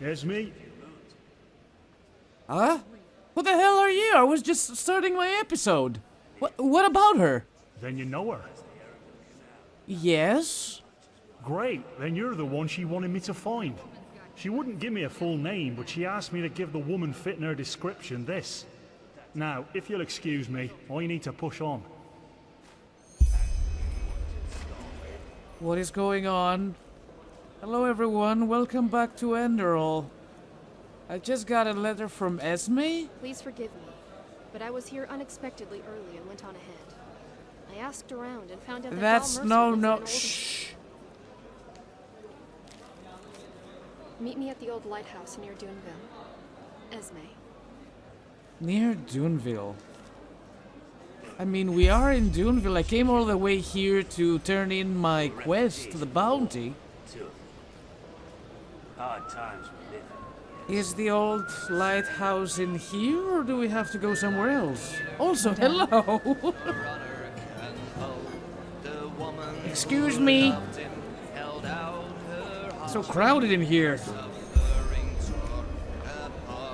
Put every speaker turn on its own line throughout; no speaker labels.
Esme?
Huh? Who the hell are you? I was just starting my episode. What about her?
Then you know her.
Yes?
Great, then you're the one she wanted me to find. She wouldn't give me a full name, but she asked me to give the woman fitting her description this. Now, if you'll excuse me, I need to push on.
What is going on? Hello everyone, welcome back to Enderal. I just got a letter from Esme.
Please forgive me, but I was here unexpectedly early and went on ahead. I asked around and found out that
That's
Val Mercer
no,
lives in an
shh.
Meet me at the old lighthouse near Duneville. Esme.
Near Duneville. I mean, we are in Duneville. I came all the way here to turn in my quest, the bounty.
Hard times we live in.
Is the old lighthouse in here, or do we have to go somewhere else? Also, hello! Excuse me. So crowded in here.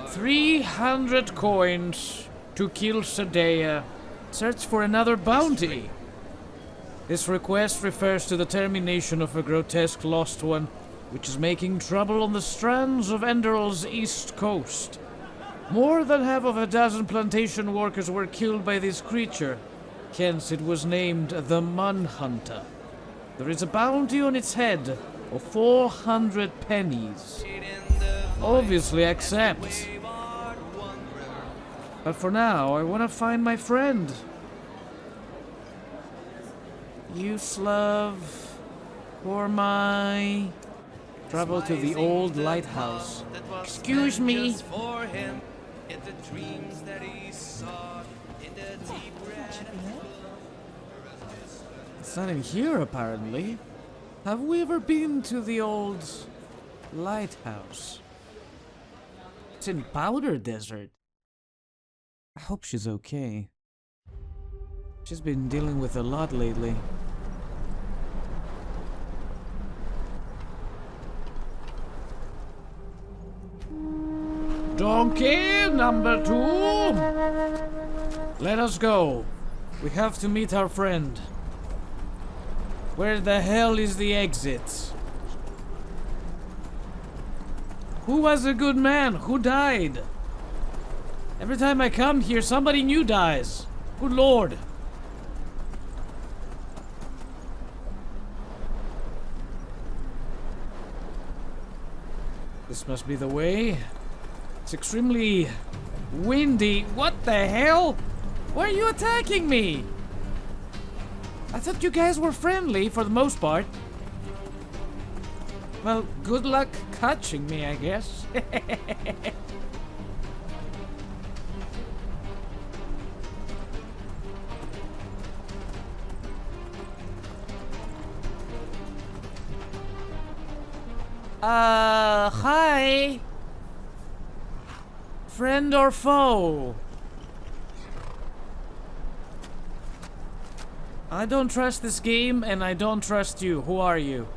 300 coins to kill Sadea. Search for another bounty. This request refers to the termination of a grotesque lost one, which is making trouble on the strands of Enderal's east coast. More than half of a dozen plantation workers were killed by this creature, hence it was named the Manhunter. There is a bounty on its head of 400 pennies. Obviously accept. But for now, I want to find my friend. Yuslav, Kormai. Travel to the old lighthouse. Excuse me. It's not in here, apparently. Have we ever been to the old lighthouse? It's in Powder Desert. I hope she's okay. She's been dealing with a lot lately. Donkey number 2! Let us go. We have to meet our friend. Where the hell is the exit? Who was a good man? Who died? Every time I come here, somebody new dies. Good lord. This must be the way. It's extremely windy. What the hell? Why are you attacking me? I thought you guys were friendly for the most part. Well, good luck catching me, I guess. Hi. Friend or foe? I don't trust this game, and I don't trust you. Who are you?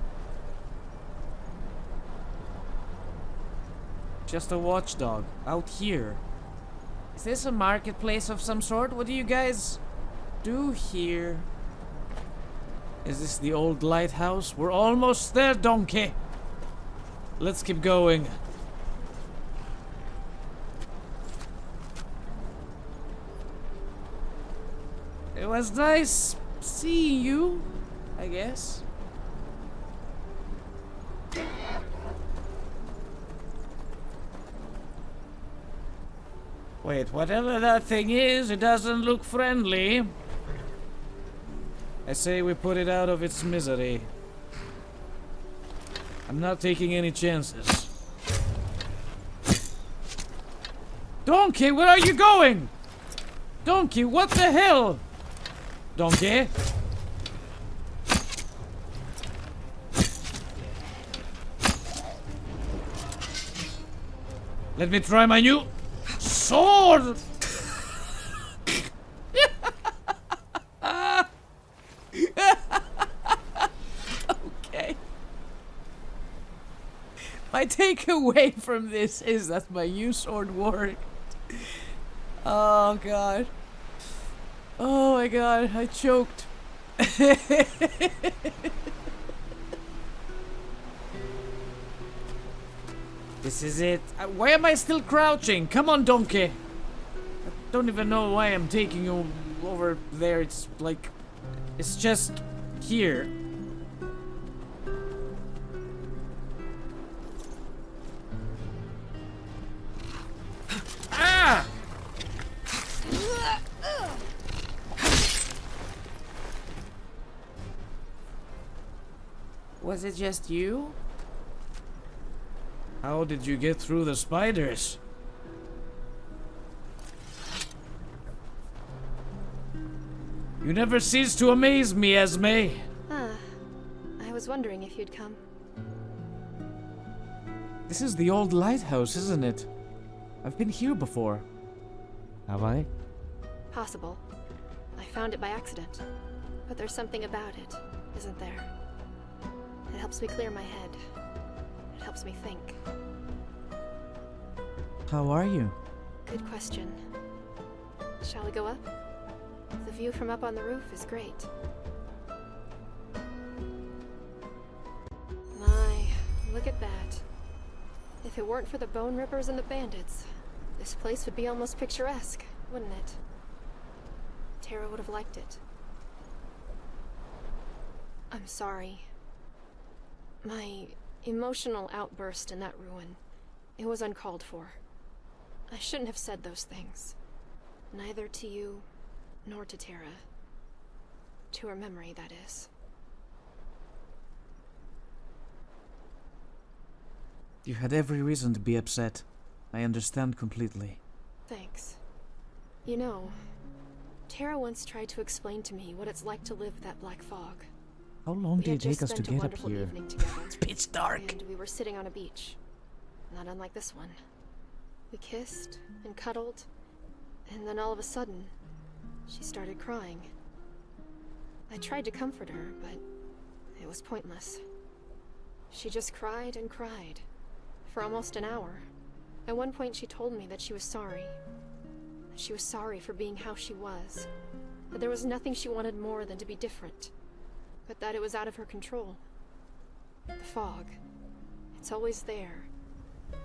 Just a watchdog, out here. Is this a marketplace of some sort? What do you guys do here? Is this the old lighthouse? We're almost there, donkey! Let's keep going. It was nice seeing you, I guess. Wait, whatever that thing is, it doesn't look friendly. I say we put it out of its misery. I'm not taking any chances. Donkey, where are you going? Donkey, what the hell? Donkey? Let me try my new sword! Okay. My takeaway from this is that my new sword worked. Oh god. Oh my god, I choked. This is it. Why am I still crouching? Come on, donkey. I don't even know why I'm taking you over there. It's like... It's just... here. Ah! Was it just you? How did you get through the spiders? You never cease to amaze me, Esme.
I was wondering if you'd come.
This is the old lighthouse, isn't it? I've been here before. Have I?
Possible. I found it by accident. But there's something about it, isn't there? It helps me clear my head. It helps me think.
How are you?
Good question. Shall we go up? The view from up on the roof is great. My, look at that. If it weren't for the bone rippers and the bandits, this place would be almost picturesque, wouldn't it? Tara would have liked it. I'm sorry. My emotional outburst in that ruin, it was uncalled for. I shouldn't have said those things. Neither to you, nor to Tara. To her memory, that is.
You had every reason to be upset. I understand completely.
Thanks. You know, Tara once tried to explain to me what it's like to live that black fog.
How long
We
did
had
it take
just
us to
spent a
get up
wonderful
here?
evening together,
It's pitch dark.
and we were sitting on a beach, not unlike this one. We kissed and cuddled, and then all of a sudden, she started crying. I tried to comfort her, but it was pointless. She just cried and cried, for almost an hour. At one point she told me that she was sorry. She was sorry for being how she was. That there was nothing she wanted more than to be different. But that it was out of her control. The fog. It's always there.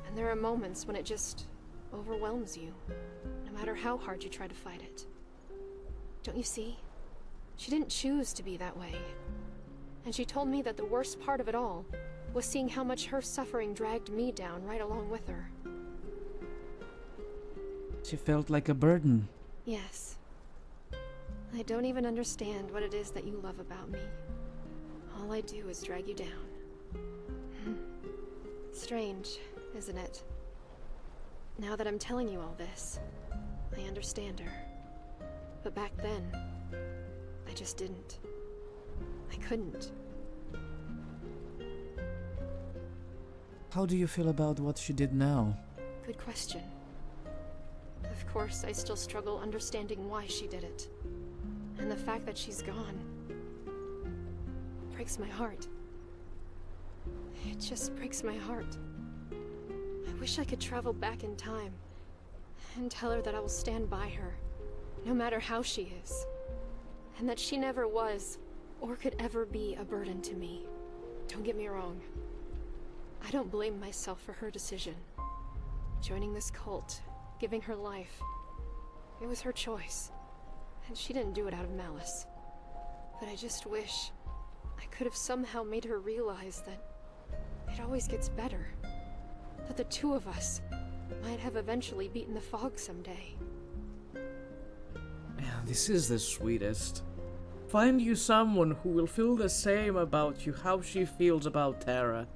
And there are moments when it just overwhelms you, no matter how hard you try to fight it. Don't you see? She didn't choose to be that way. And she told me that the worst part of it all was seeing how much her suffering dragged me down right along with her.
She felt like a burden.
Yes. I don't even understand what it is that you love about me. All I do is drag you down. Strange, isn't it? Now that I'm telling you all this, I understand her. But back then, I just didn't. I couldn't.
How do you feel about what she did now?
Good question. Of course, I still struggle understanding why she did it. And the fact that she's gone breaks my heart. It just breaks my heart. I wish I could travel back in time and tell her that I will stand by her, no matter how she is. And that she never was, or could ever be, a burden to me. Don't get me wrong. I don't blame myself for her decision. Joining this cult, giving her life, it was her choice. And she didn't do it out of malice. But I just wish I could have somehow made her realize that it always gets better. That the two of us might have eventually beaten the fog someday.
Man, this is the sweetest. Find you someone who will feel the same about you, how she feels about Tara.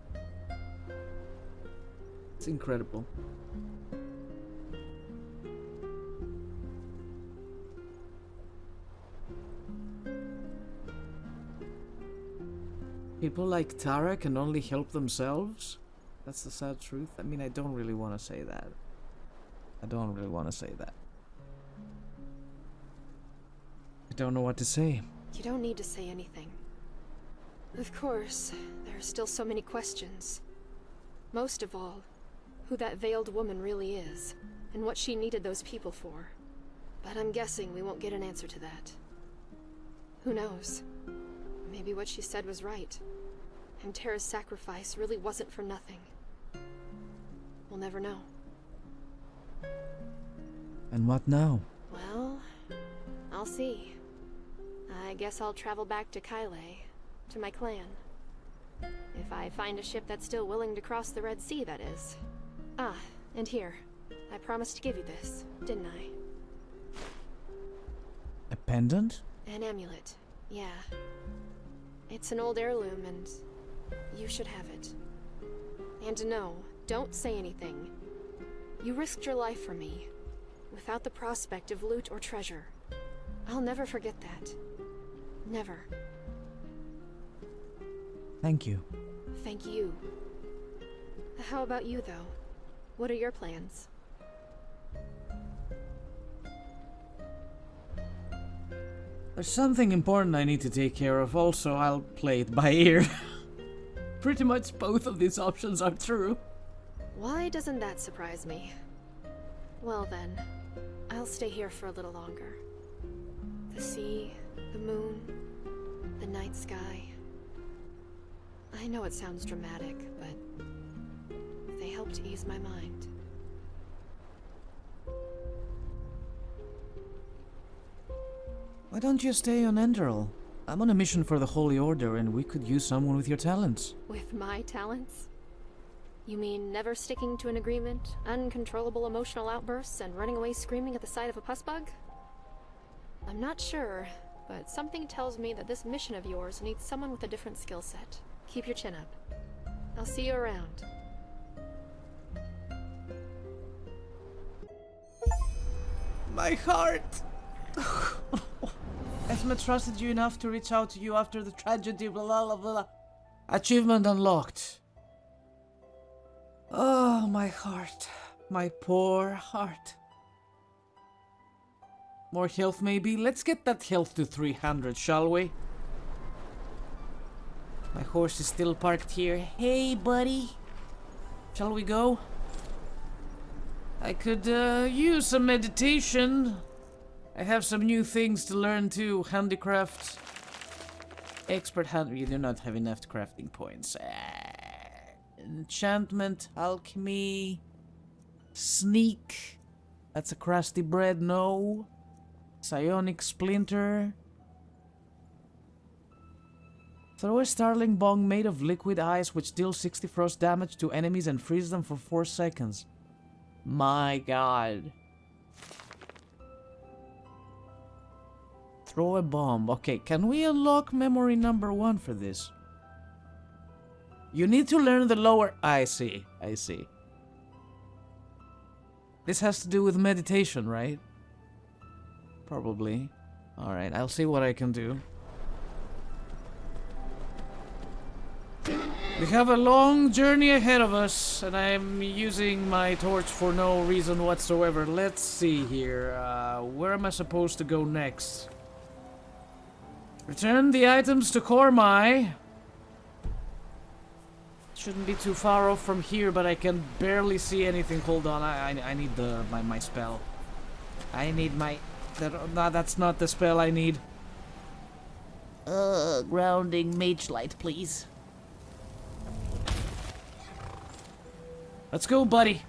It's incredible. People like Tara can only help themselves? That's the sad truth. I mean, I don't really want to say that. I don't really want to say that. I don't know what to say.
You don't need to say anything. Of course, there are still so many questions. Most of all, who that veiled woman really is, and what she needed those people for. But I'm guessing we won't get an answer to that. Who knows? Maybe what she said was right. And Tara's sacrifice really wasn't for nothing. We'll never know.
And what now?
Well, I'll see. I guess I'll travel back to Kyle, to my clan. If I find a ship that's still willing to cross the Red Sea, that is. Ah, and here. I promised to give you this, didn't I?
A pendant?
An amulet, yeah. It's an old heirloom, and you should have it. And no, don't say anything. You risked your life for me, without the prospect of loot or treasure. I'll never forget that. Never.
Thank you.
Thank you. How about you, though? What are your plans?
There's something important I need to take care of, also I'll play it by ear. Pretty much both of these options are true.
Why doesn't that surprise me? Well then, I'll stay here for a little longer. The sea, the moon, the night sky. I know it sounds dramatic, but they help to ease my mind.
Why don't you stay on Enderal? I'm on a mission for the Holy Order and we could use someone with your talents.
With my talents? You mean never sticking to an agreement, uncontrollable emotional outbursts, and running away screaming at the sight of a puss bug? I'm not sure, but something tells me that this mission of yours needs someone with a different skill set. Keep your chin up. I'll see you around.
My heart! I've not trusted you enough to reach out to you after the tragedy, blah blah blah. Achievement unlocked. Oh, my heart. My poor heart. More health maybe? Let's get that health to 300, shall we? My horse is still parked here. Hey, buddy. Shall we go? I could use some meditation. I have some new things to learn too. Handicraft. Expert hand. You do not have enough crafting points. Enchantment. Alchemy. Sneak. That's a crusty bread. No. Psionic splinter. Throw a starling bong made of liquid ice which deals 60 frost damage to enemies and freeze them for 4 seconds. My god. Throw a bomb. Okay, can we unlock memory number 1 for this? You need to learn the lower... I see. This has to do with meditation, right? Probably. Alright, I'll see what I can do. We have a long journey ahead of us, and I'm using my torch for no reason whatsoever. Let's see here. Where am I supposed to go next? Return the items to Kormai. Shouldn't be too far off from here, but I can barely see anything. Hold on, I need my spell. I need my... No, that's not the spell I need. Grounding mage light, please. Let's go, buddy.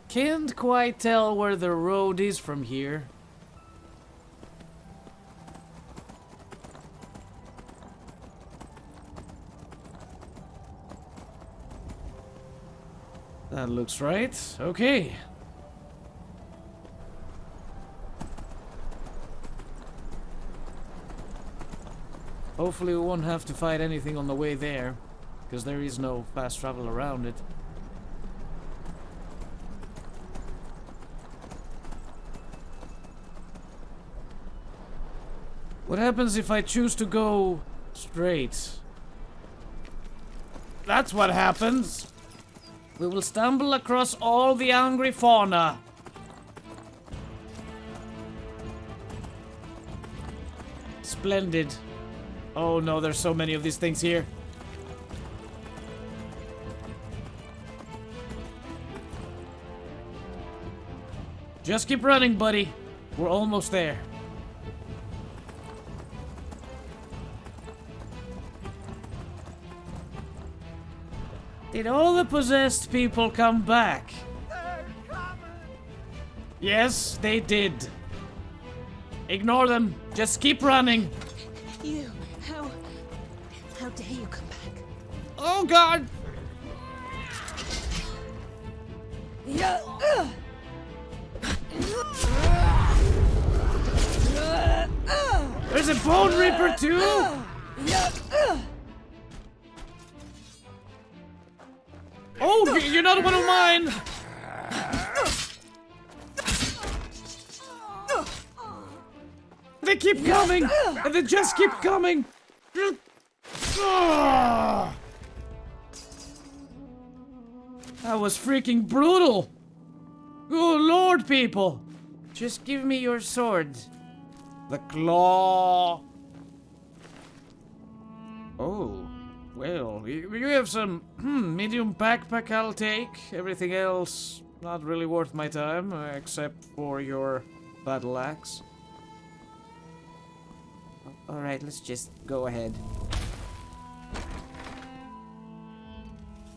Can't quite tell where the road is from here. That looks right. Okay. Hopefully we won't have to fight anything on the way there, because there is no fast travel around it. What happens if I choose to go straight? That's what happens. We will stumble across all the angry fauna. Splendid. Oh no, there's so many of these things here. Just keep running, buddy. We're almost there. Did all the possessed people come back? Yes, they did. Ignore them. Just keep running.
You, how dare you come back?
Oh God! There's a Bone Reaper too? Oh, you're not one of mine! They keep coming! And they just keep coming! That was freaking brutal! Oh Lord, people! Just give me your sword. The claw! Oh, well, you have some medium backpack I'll take. Everything else, not really worth my time, except for your battle axe. Alright, let's just go ahead.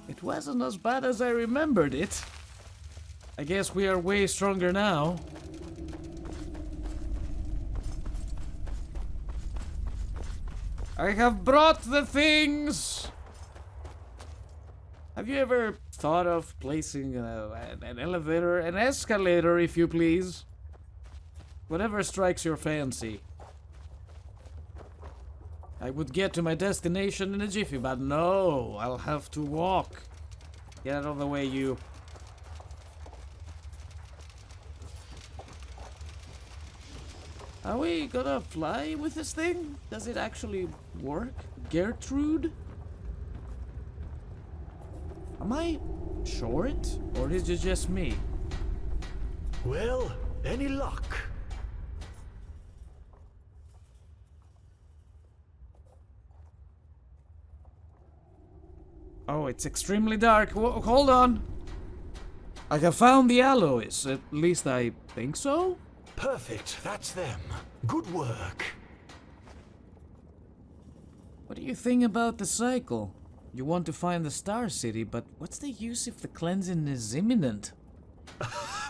It wasn't as bad as I remembered it. I guess we are way stronger now. I have brought the things! Have you ever thought of placing an elevator, an escalator if you please? Whatever strikes your fancy. I would get to my destination in a jiffy, but no, I'll have to walk. Get out of the way, you. Are we gonna fly with this thing? Does it actually work? Gertrude? Am I short? Or is it just me?
Well, any luck?
Oh, it's extremely dark. Hold on. I have found the alloys. At least I think so.
Perfect, that's them. Good work.
What do you think about the cycle? You want to find the Star City, but what's the use if the cleansing is imminent?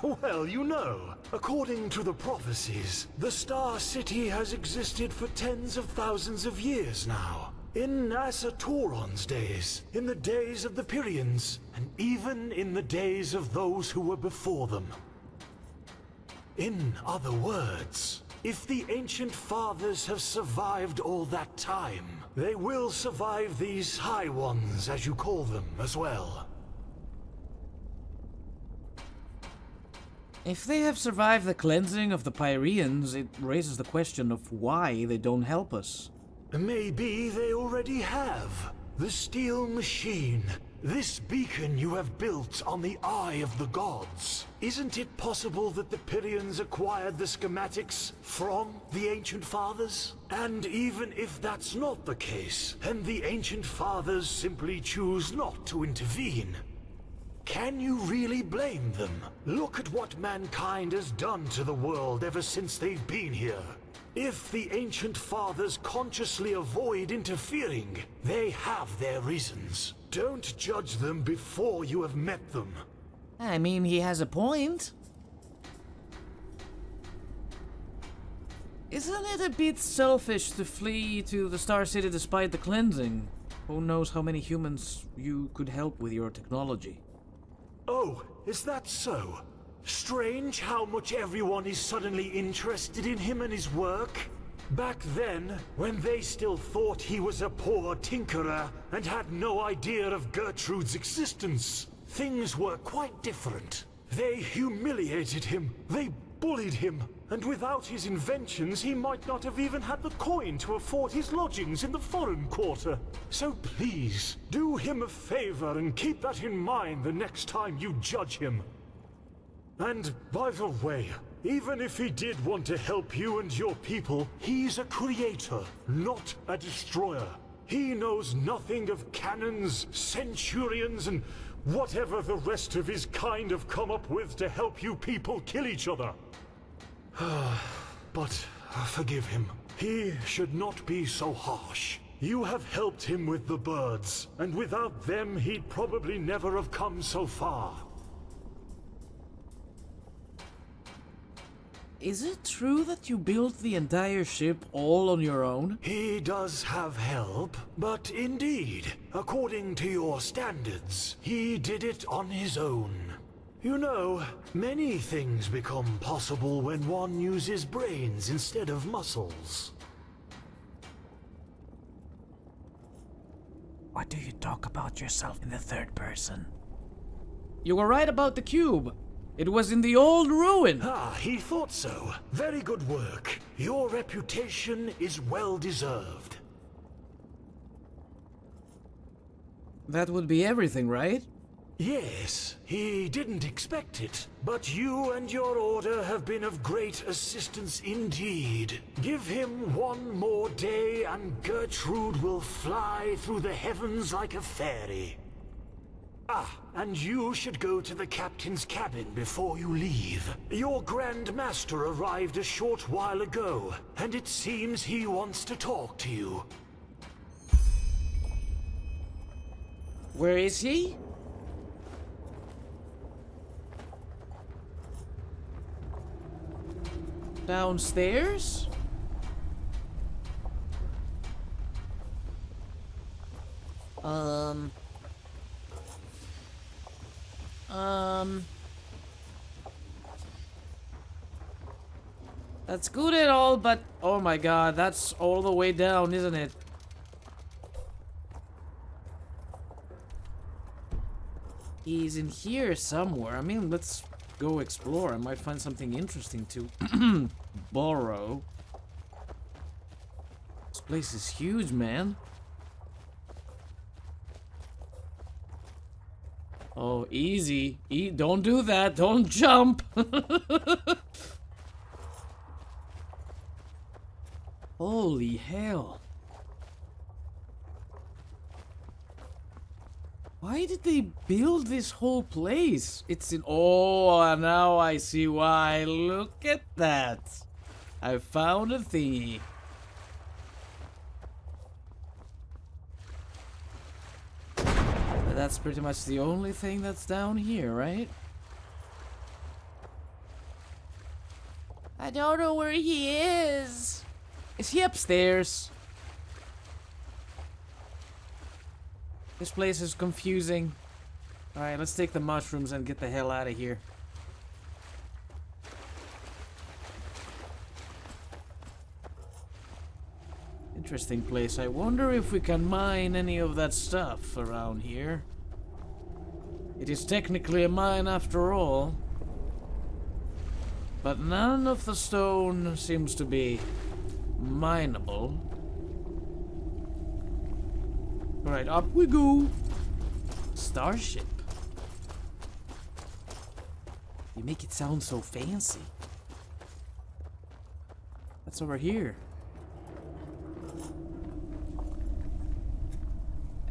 Well, you know, according to the prophecies, the Star City has existed for tens of thousands of years now. In Asatoron's days, in the days of the Pyrians, and even in the days of those who were before them. In other words, if the Ancient Fathers have survived all that time, they will survive these High Ones, as you call them, as well.
If they have survived the cleansing of the Pyreans, it raises the question of why they don't help us.
Maybe they already have. The steel machine. This beacon you have built on the Eye of the Gods. Isn't it possible that the Pyrians acquired the schematics from the Ancient Fathers? And even if that's not the case, and the Ancient Fathers simply choose not to intervene, can you really blame them? Look at what mankind has done to the world ever since they've been here. If the Ancient Fathers consciously avoid interfering, they have their reasons. Don't judge them before you have met them.
I mean, he has a point. Isn't it a bit selfish to flee to the Star City despite the cleansing? Who knows how many humans you could help with your technology?
Oh, is that so? Strange how much everyone is suddenly interested in him and his work. Back then, when they still thought he was a poor tinkerer and had no idea of Gertrude's existence, things were quite different. They humiliated him, they bullied him, and without his inventions he might not have even had the coin to afford his lodgings in the foreign quarter. So please, do him a favor and keep that in mind the next time you judge him. And by the way, Even if he did want to help you and your people, he's a creator, not a destroyer. He knows nothing of cannons, centurions, and whatever the rest of his kind have come up with to help you people kill each other. But forgive him. He should not be so harsh. You have helped him with the birds, and without them he'd probably never have come so far.
Is it true that you built the entire ship all on your own?
He does have help, but indeed, according to your standards, he did it on his own. You know, many things become possible when one uses brains instead of muscles.
Why do you talk about yourself in the third person? You were right about the cube. It was in the old ruin.
Ah, he thought so. Very good work. Your reputation is well deserved.
That would be everything, right?
Yes, he didn't expect it. But you and your order have been of great assistance indeed. Give him one more day and Gertrude will fly through the heavens like a fairy. Ah, and you should go to the captain's cabin before you leave. Your Grand Master arrived a short while ago, and it seems he wants to talk to you.
Where is he? Downstairs? That's good and all, but oh my god, that's all the way down, isn't it? He's in here somewhere. I mean, let's go explore. I might find something interesting to borrow. This place is huge, man. Oh, easy. Don't do that. Don't jump. Holy hell. Why did they build this whole place? It's in... Oh, now I see why. Look at that. I found a thingy. But that's pretty much the only thing that's down here, right? I don't know where he is. Is he upstairs? This place is confusing. Alright, let's take the mushrooms and get the hell out of here. Interesting place. I wonder if we can mine any of that stuff around here. It is technically a mine after all. But none of the stone seems to be mineable. Alright, up we go. Starship. You make it sound so fancy. That's over here.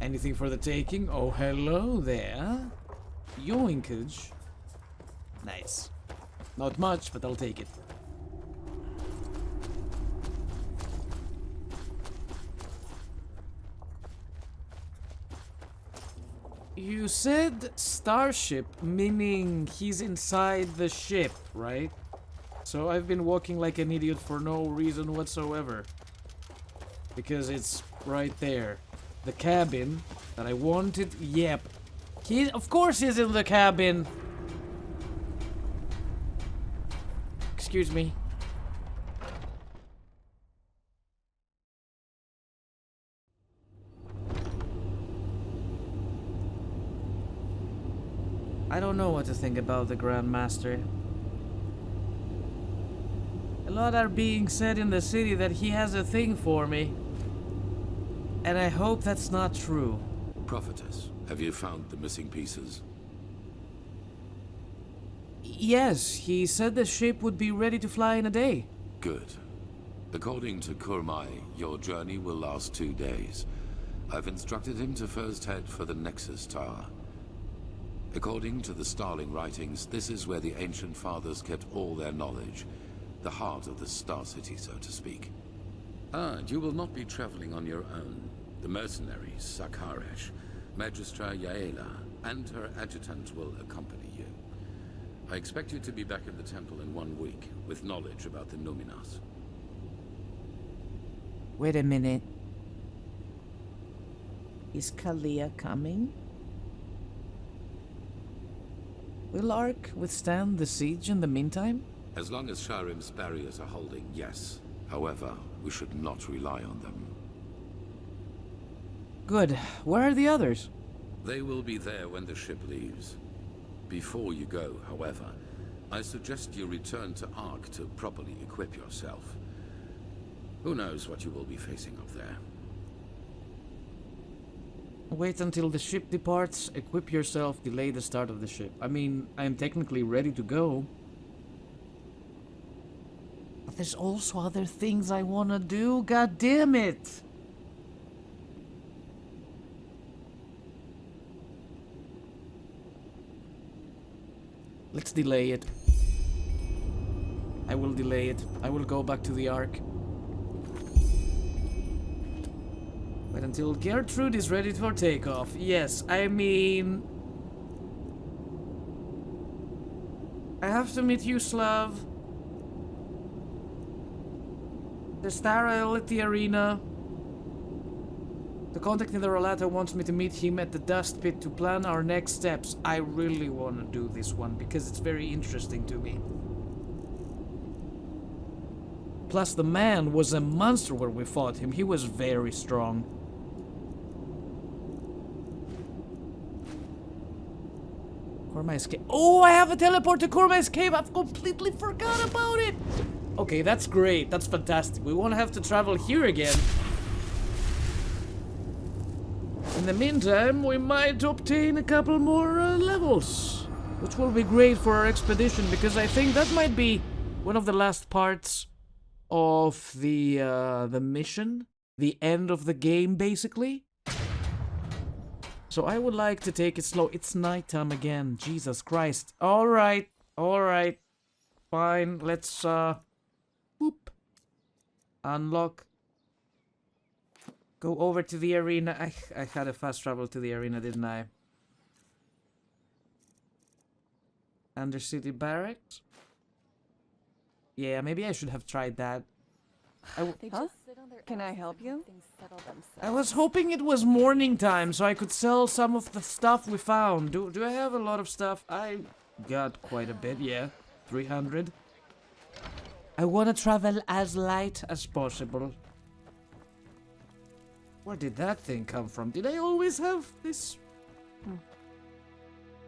Anything for the taking? Oh, hello there. Yoinkage. Nice. Not much, but I'll take it. You said starship, meaning he's inside the ship, right? So I've been walking like an idiot for no reason whatsoever. Because it's right there. The cabin that I wanted, yep. Of course he's in the cabin. Excuse me. I don't know what to think about the Grand Master. A lot are being said in the city that he has a thing for me. And I hope that's not true.
Prophetess, have you found the missing pieces?
Yes, he said the ship would be ready to fly in a day.
Good. According to Kurmai, your journey will last 2 days. I've instructed him to first head for the Nexus Tower. According to the Starling writings, this is where the ancient fathers kept all their knowledge. The heart of the Star City, so to speak. You will not be traveling on your own. The mercenaries, Sakaresh, Magistra Yaela, and her adjutant will accompany you. I expect you to be back at the temple in 1 week, with knowledge about the Numinas.
Wait a minute. Is Kalia coming?
Will Ark withstand the siege in the meantime?
As long as Sharim's barriers are holding, yes. However, we should not rely on them.
Good. Where are the others?
They will be there when the ship leaves. Before you go, however, I suggest you return to Ark to properly equip yourself. Who knows what you will be facing up there?
Wait until the ship departs, equip yourself, delay the start of the ship. I mean, I am technically ready to go. But there's also other things I wanna do, god damn it! Let's delay it. I will delay it. I will go back to the Ark. Wait until Gertrude is ready for takeoff. Yes, I mean... I have to meet you, Slav. The Starael at the arena. The contact in the Rolata wants me to meet him at the dust pit to plan our next steps. I really want to do this one because it's very interesting to me. Plus, the man was a monster when we fought him. He was very strong. Kormai's Cave. Oh, I have a teleport to Kormai's Cave. I've completely forgot about it. Okay, that's great. That's fantastic. We won't have to travel here again. In the meantime, we might obtain a couple more levels, which will be great for our expedition because I think that might be one of the last parts of the mission, the end of the game, basically. So I would like to take it slow. It's nighttime again. Jesus Christ. All right, fine. Let's boop, unlock. Go over to the arena. I had a fast travel to the arena, didn't I? Undercity Barracks? Yeah, maybe I should have tried that.
Huh? Can I help you?
I was hoping it was morning time so I could sell some of the stuff we found. Do I have a lot of stuff? I got quite a bit, yeah. 300. I want to travel as light as possible. Where did that thing come from? Did I always have this?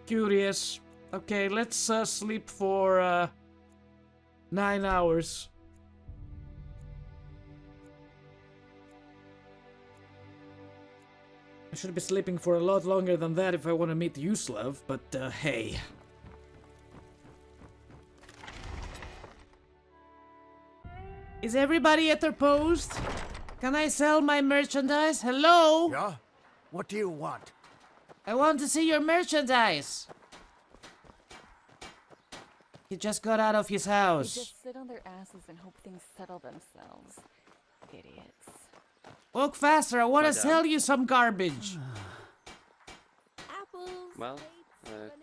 Curious. Okay, let's sleep for 9 hours. I should be sleeping for a lot longer than that if I want to meet Yuslav, but hey. Is everybody at their post? Can I sell my merchandise? Hello?
Yeah? What do you want?
I want to see your merchandise. He just got out of his
They
house.
just sit on their asses and hope things settle themselves. Idiots.
Walk faster, I want to
Madame?
sell you some garbage.
Apples.
Well,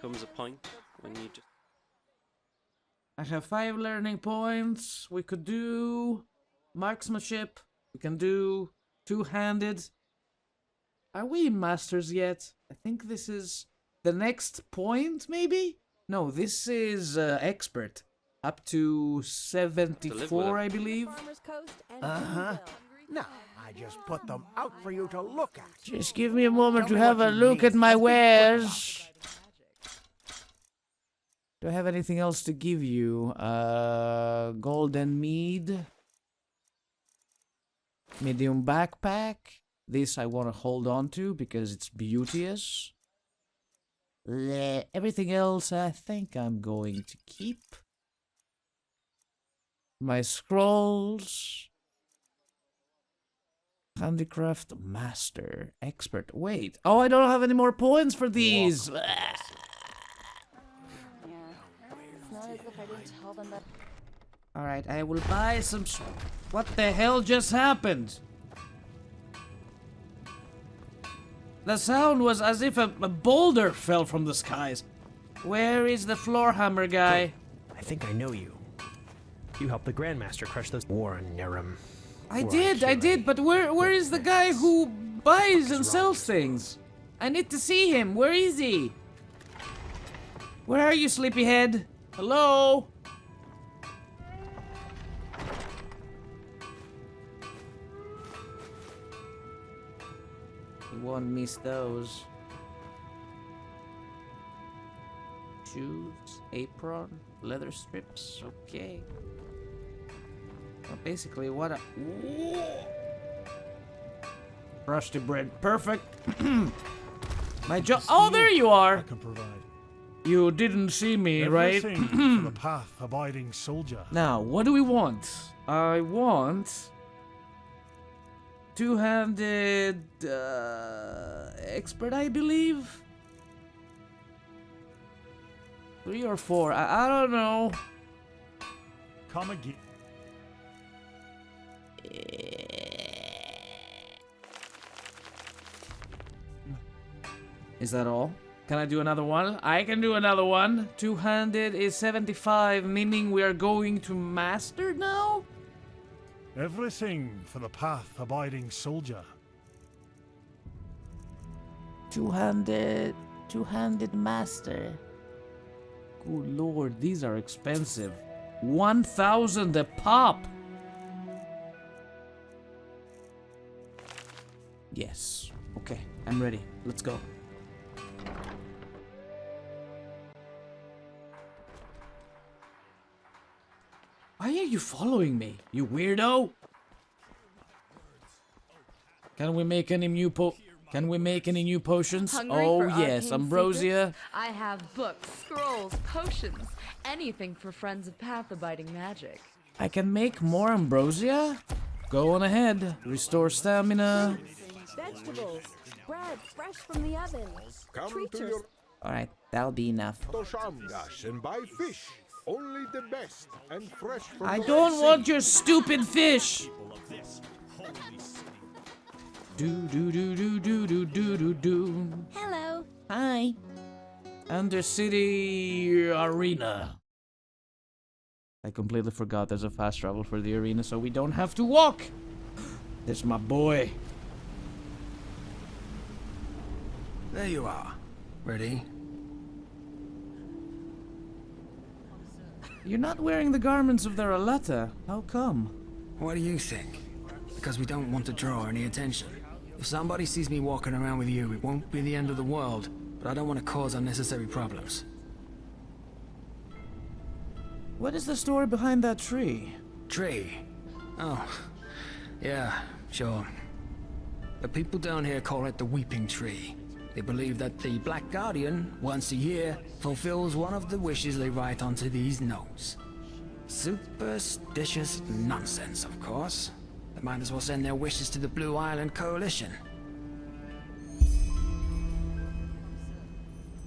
comes a point when you just...
I have 5 learning points. We could do marksmanship. We can do two-handed. Are we masters yet? I think this is the next point, maybe? No, this is expert. Up to 74, I believe.
Uh-huh. No, I just put them out for you to look at.
Just give me a moment to
Tell me
have
what
a
you
look
need.
at my
I'll be quick
wares. Do I have anything else to give you? Golden mead. Medium backpack. This I want to hold on to because it's beauteous. Everything else I think I'm going to keep. My scrolls. Handicraft master. Expert. Wait. Oh, I don't have any more points for these. Alright, I will buy some... What the hell just happened? The sound was as if a boulder fell from the skies. Where is the floor hammer guy?
I think I know you. You helped the Grandmaster crush those Warren Nerum.
I did, but where is the guy who buys and sells things? I need to see him. Where is he? Where are you, sleepyhead? Hello? You won't miss those. Shoes, apron, leather strips, okay. Well, basically, what a... Rusty bread, perfect. My job... Oh, there you are!
I can provide.
You didn't see me, right?
Everything for the path-abiding soldier.
Now, what do we want? I want... Two-handed... expert, I believe? 3 or 4, I don't know.
Come again.
Is that all? Can I do another one? I can do another one. Two-handed is 75, meaning we are going to master now?
Everything for the path-abiding soldier.
Two-handed master. Good lord, these are expensive. 1,000 a pop. Yes. Okay, I'm ready. Let's go. Why are you following me, you weirdo? Can we make any new potions?
Hungry
Oh
for
yes,
arcane
ambrosia.
secrets? I have books, scrolls, potions, anything for friends of path-abiding magic.
I can make more ambrosia? Go on ahead. Restore stamina.
Vegetables, bread fresh from the oven.
Come to your
Alright, that'll be enough.
Shamgash and buy fish. Only the best and fresh from
I
the
don't
sea.
want your stupid fish! Do do do do do do do do do.
Hello.
Hi. Undercity Arena. I completely forgot there's a fast travel for the arena, so we don't have to walk. There's my boy.
There you are. Ready?
You're not wearing the garments of the Ralata. How come?
What do you think? Because we don't want to draw any attention. If somebody sees me walking around with you, it won't be the end of the world, but I don't want to cause unnecessary problems.
What is the story behind that tree?
Tree? Oh, yeah, sure. The people down here call it the Weeping Tree. They believe that the Black Guardian, once a year, fulfills one of the wishes they write onto these notes. Superstitious nonsense, of course. They might as well send their wishes to the Blue Island Coalition.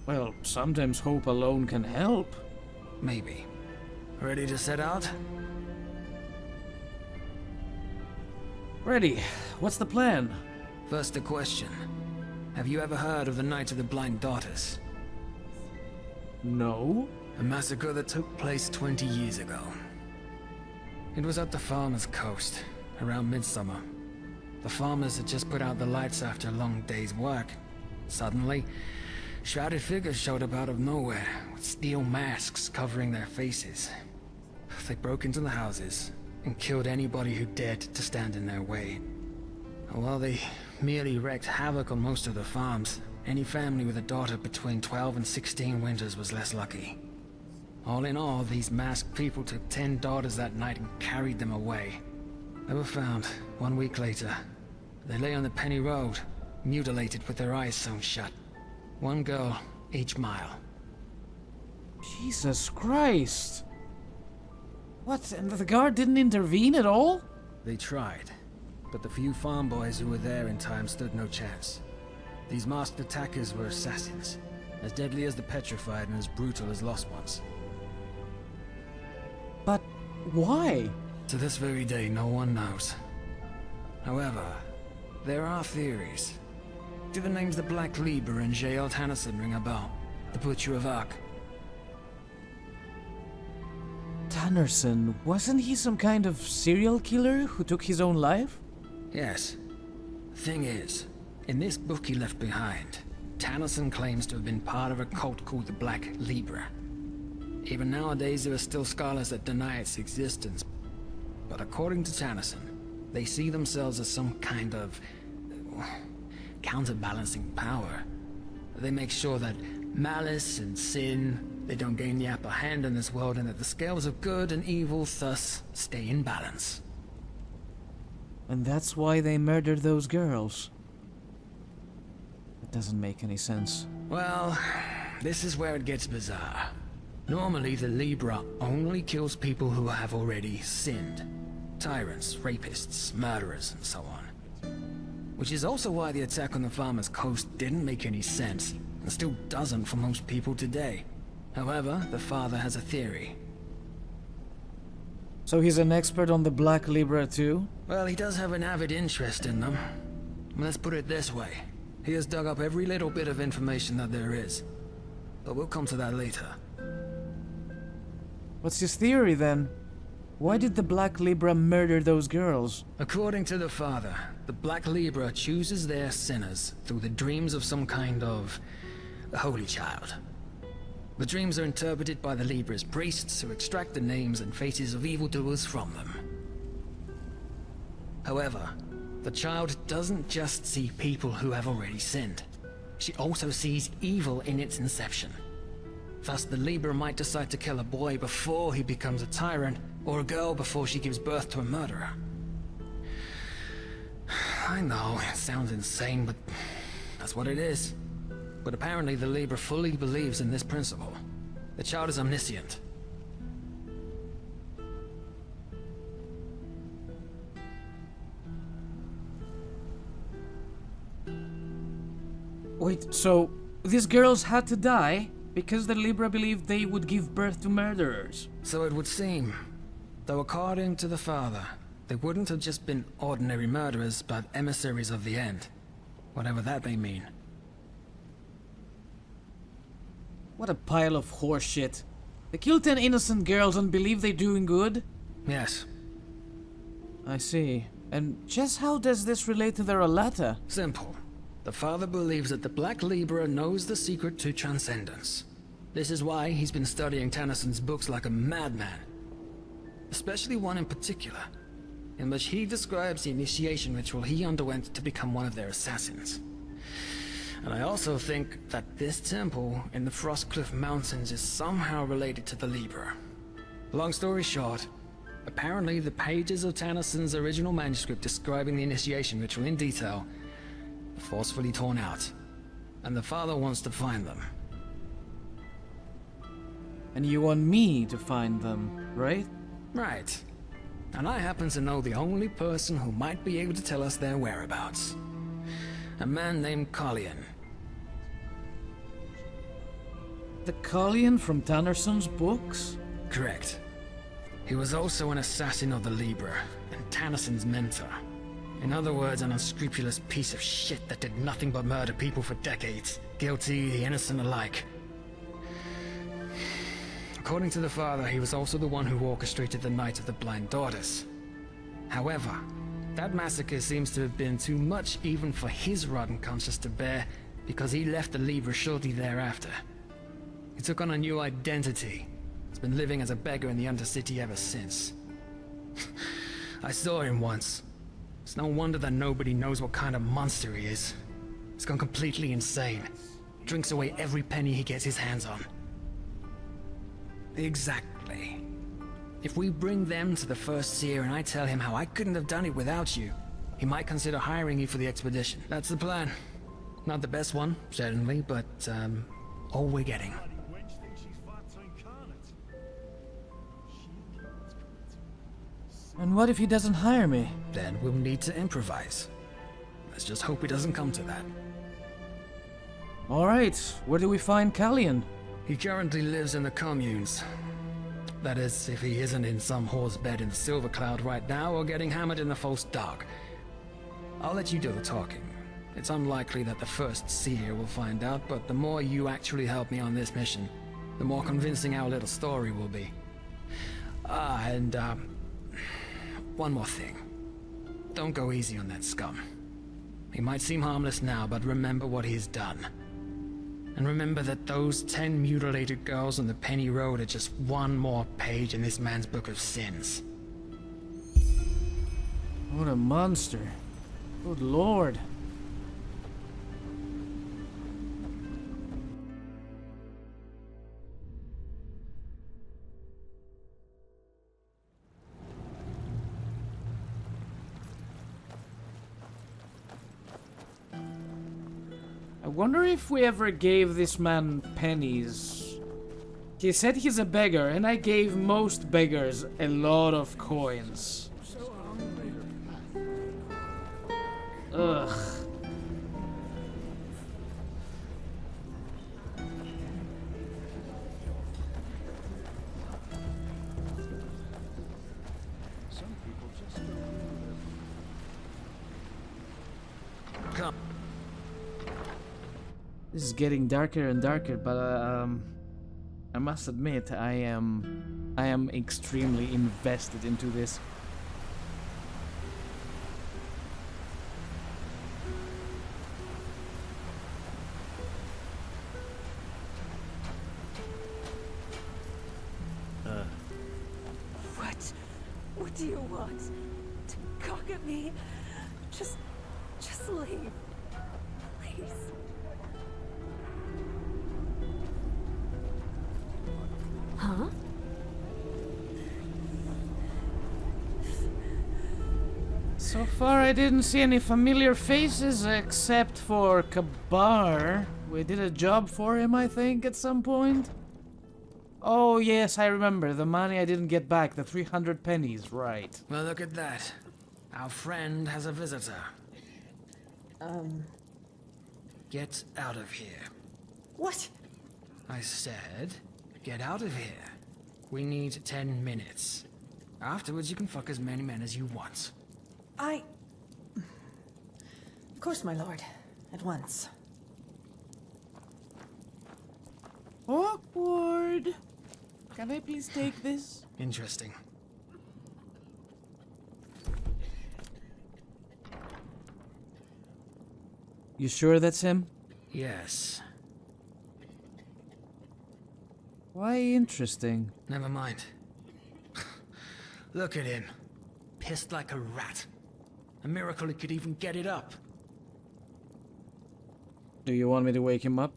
Well, sometimes hope alone can help.
Maybe. Ready to set out?
Ready. What's the plan?
First a question. Have you ever heard of the Night of the Blind Daughters?
No.
A massacre that took place 20 years ago. It was at the farmer's coast, around midsummer. The farmers had just put out the lights after a long day's work. Suddenly, shrouded figures showed up out of nowhere, with steel masks covering their faces. They broke into the houses, and killed anybody who dared to stand in their way. While they merely wreaked havoc on most of the farms, any family with a daughter between 12 and 16 winters was less lucky. All in all, these masked people took 10 daughters that night and carried them away. They were found 1 week later. They lay on the Penny Road, mutilated with their eyes sewn shut. One girl each mile.
Jesus Christ. What, and the guard didn't intervene at all?
They tried, but the few farm boys who were there in time stood no chance. These masked attackers were assassins, as deadly as the petrified and as brutal as lost ones.
But why?
To this very day, no one knows. However, there are theories. Do the names the Black Libra and J.L. Tannerson ring a bell? The Butcher of Ark.
Tannerson, wasn't he some kind of serial killer who took his own life?
Yes. Thing is, in this book he left behind, Tannerson claims to have been part of a cult called the Black Libra. Even nowadays there are still scholars that deny its existence, but according to Tannerson, they see themselves as some kind of counterbalancing power. They make sure that malice and sin, they don't gain the upper hand in this world, and that the scales of good and evil thus stay in balance.
And that's why they murdered those girls. It doesn't make any sense.
Well, this is where it gets bizarre. Normally, the Libra only kills people who have already sinned. Tyrants, rapists, murderers, and so on. Which is also why the attack on the Farmer's Coast didn't make any sense, and still doesn't for most people today. However, the father has a theory.
So he's an expert on the Black Libra too?
Well, he does have an avid interest in them. Let's put it this way. He has dug up every little bit of information that there is. But we'll come to that later.
What's his theory then? Why did the Black Libra murder those girls?
According to the father, the Black Libra chooses their sinners through the dreams of some kind of holy child. The dreams are interpreted by the Libra's priests who extract the names and faces of evildoers from them. However, the child doesn't just see people who have already sinned. She also sees evil in its inception. Thus, the Libra might decide to kill a boy before he becomes a tyrant, or a girl before she gives birth to a murderer. I know, it sounds insane, but that's what it is. But apparently the Libra fully believes in this principle. The child is omniscient.
Wait, so these girls had to die because the Libra believed they would give birth to murderers?
So it would seem. Though according to the father, they wouldn't have just been ordinary murderers, but emissaries of the end. Whatever that may mean.
What a pile of horseshit. They kill 10 innocent girls and believe they're doing good?
Yes.
I see. And just how does this relate to the Rolata?
Simple. The father believes that the Black Libra knows the secret to transcendence. This is why he's been studying Tannisson's books like a madman. Especially one in particular, in which he describes the initiation ritual he underwent to become one of their assassins. And I also think that this temple in the Frostcliff Mountains is somehow related to the Libra. Long story short, apparently the pages of Tannisson's original manuscript describing the initiation ritual in detail are forcefully torn out, and the father wants to find them.
And you want me to find them, right?
Right. And I happen to know the only person who might be able to tell us their whereabouts. A man named Collian.
The Collian from Tannerson's books?
Correct. He was also an assassin of the Libra, and Tannerson's mentor. In other words, an unscrupulous piece of shit that did nothing but murder people for decades, guilty, the innocent alike. According to the father, he was also the one who orchestrated the Night of the Blind Daughters. However, that massacre seems to have been too much even for his rotten conscience to bear, because he left the Libra shortly thereafter. He took on a new identity. He's been living as a beggar in the Undercity ever since. I saw him once. It's no wonder that nobody knows what kind of monster he is. He's gone completely insane. Drinks away every penny he gets his hands on. Exactly. If we bring them to the First Seer and I tell him how I couldn't have done it without you, he might consider hiring you for the expedition. That's the plan. Not the best one, certainly, but, all we're getting.
Wench thinks she's fat incarnate.
And what if he doesn't hire me?
Then we'll need to improvise. Let's just hope it doesn't come to that.
Alright, where do we find Callian?
He currently lives in the communes. That is, if he isn't in some horse bed in the Silver Cloud right now or getting hammered in the False Dark. I'll let you do the talking. It's unlikely that the first seer will find out, but the more you actually help me on this mission, the more convincing our little story will be. One more thing. Don't go easy on that scum. He might seem harmless now, but remember what he's done. And remember that those 10 mutilated girls on the Penny Road are just one more page in this man's book of sins.
What a monster. Good lord. I wonder if we ever gave this man pennies. He said he's a beggar, and I gave most beggars a lot of coins. Ugh.
Come.
This is getting darker and darker, but I must admit I am extremely invested into this.
What do you want? To cock at me? Just leave. Please. Huh?
So far I didn't see any familiar faces except for Kabar. We did a job for him, I think, at some point. Oh yes, I remember. The money I didn't get back, the 300 pennies, right.
Well, look at that. Our friend has a visitor. Get out of here.
What?
I said, get out of here. We need 10 minutes. Afterwards, you can fuck as many men as you want.
Of course, my lord. At once.
Awkward. Can I please take this?
Interesting.
You sure that's him?
Yes.
Why interesting?
Never mind. Look at him. Pissed like a rat. A miracle he could even get it up.
Do you want me to wake him up?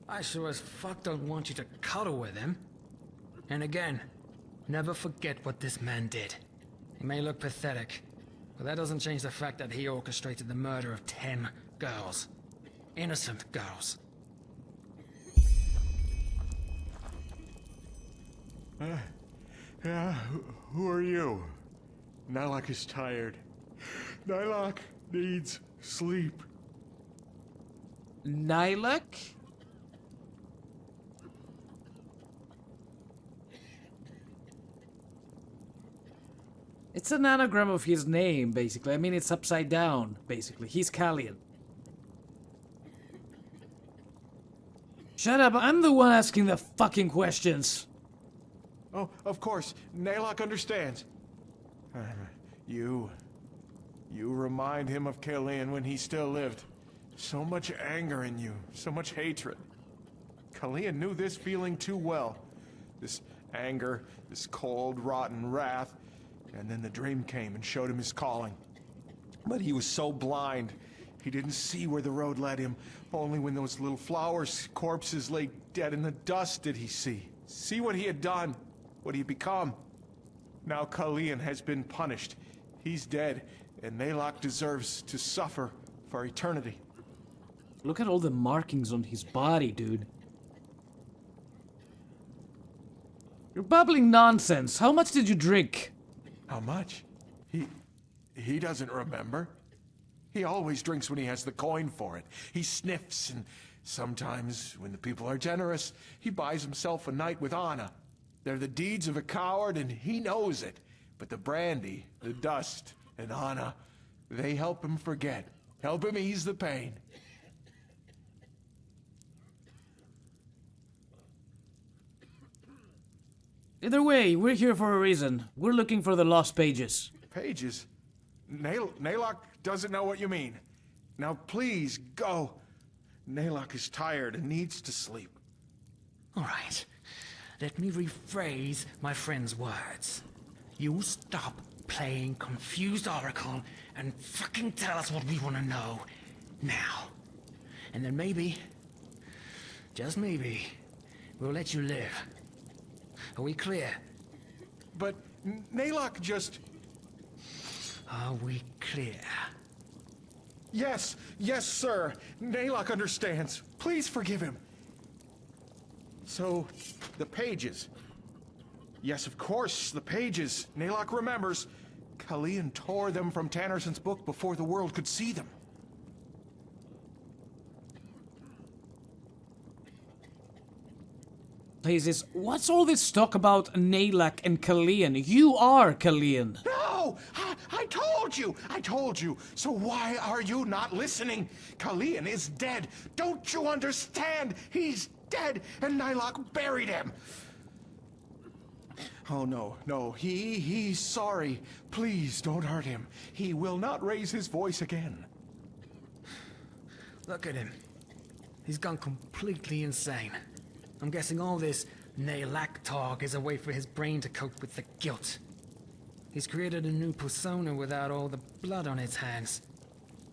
I sure as fuck don't want you to cuddle with him. And again, never forget what this man did. He may look pathetic, but that doesn't change the fact that he orchestrated the murder of 10 girls. Innocent girls.
Yeah, who are you? Nylok is tired. Nylok needs sleep.
Nylok? It's an anagram of his name, basically. I mean, it's upside down, basically. He's Callian. Shut up, I'm the one asking the fucking questions.
Oh, of course. Nylok understands. You remind him of Callian when he still lived. So much anger in you, so much hatred. Callian knew this feeling too well. This anger, this cold, rotten wrath. And then the dream came and showed him his calling. But he was so blind, he didn't see where the road led him. Only when those little flowers' corpses lay dead in the dust did he see what he had done, what he had become. Now Callian has been punished. He's dead, and Nylok deserves to suffer for eternity.
Look at all the markings on his body, dude. You're babbling nonsense. How much did you drink?
How much? He doesn't remember. He always drinks when he has the coin for it. He sniffs, and sometimes, when the people are generous, he buys himself a night with Anna. They're the deeds of a coward, and he knows it. But the brandy, the dust, and Anna, they help him forget. Help him ease the pain.
Either way, we're here for a reason. We're looking for the lost pages.
Pages? Naylock doesn't know what you mean. Now please, go. Naylock is tired and needs to sleep.
All right. Let me rephrase my friend's words. You stop playing confused oracle and fucking tell us what we want to know now. And then maybe, just maybe, we'll let you live. Are we clear?
But Naylock just...
Are we clear?
Yes, sir. Naylock understands. Please forgive him. So, the pages. Yes, of course, the pages. Naylock remembers. Kalian tore them from Tannerson's book before the world could see them.
Places, what's all this talk about Naylock and Kalian? You are Kalian.
No! I told you! So why are you not listening? Kalian is dead. Don't you understand? He's dead, and Naylock buried him. Oh, no. He's sorry. Please don't hurt him. He will not raise his voice again.
Look at him. He's gone completely insane. I'm guessing all this Naylock talk is a way for his brain to cope with the guilt. He's created a new persona without all the blood on his hands.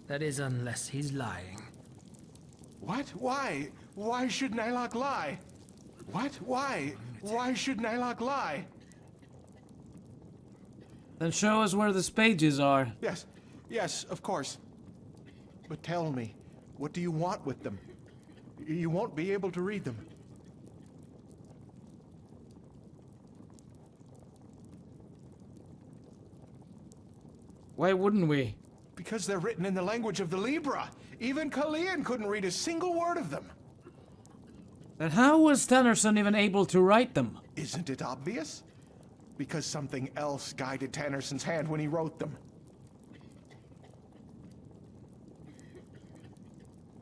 That is, unless he's lying.
What? Why? Why should Naylock lie? What? Why? Why should Naylock lie?
Then show us where the pages are.
Yes, of course. But tell me, what do you want with them? You won't be able to read them.
Why wouldn't we?
Because they're written in the language of the Libra. Even Kalian couldn't read a single word of them.
Then how was Tannerson even able to write them?
Isn't it obvious? Because something else guided Tannerson's hand when he wrote them.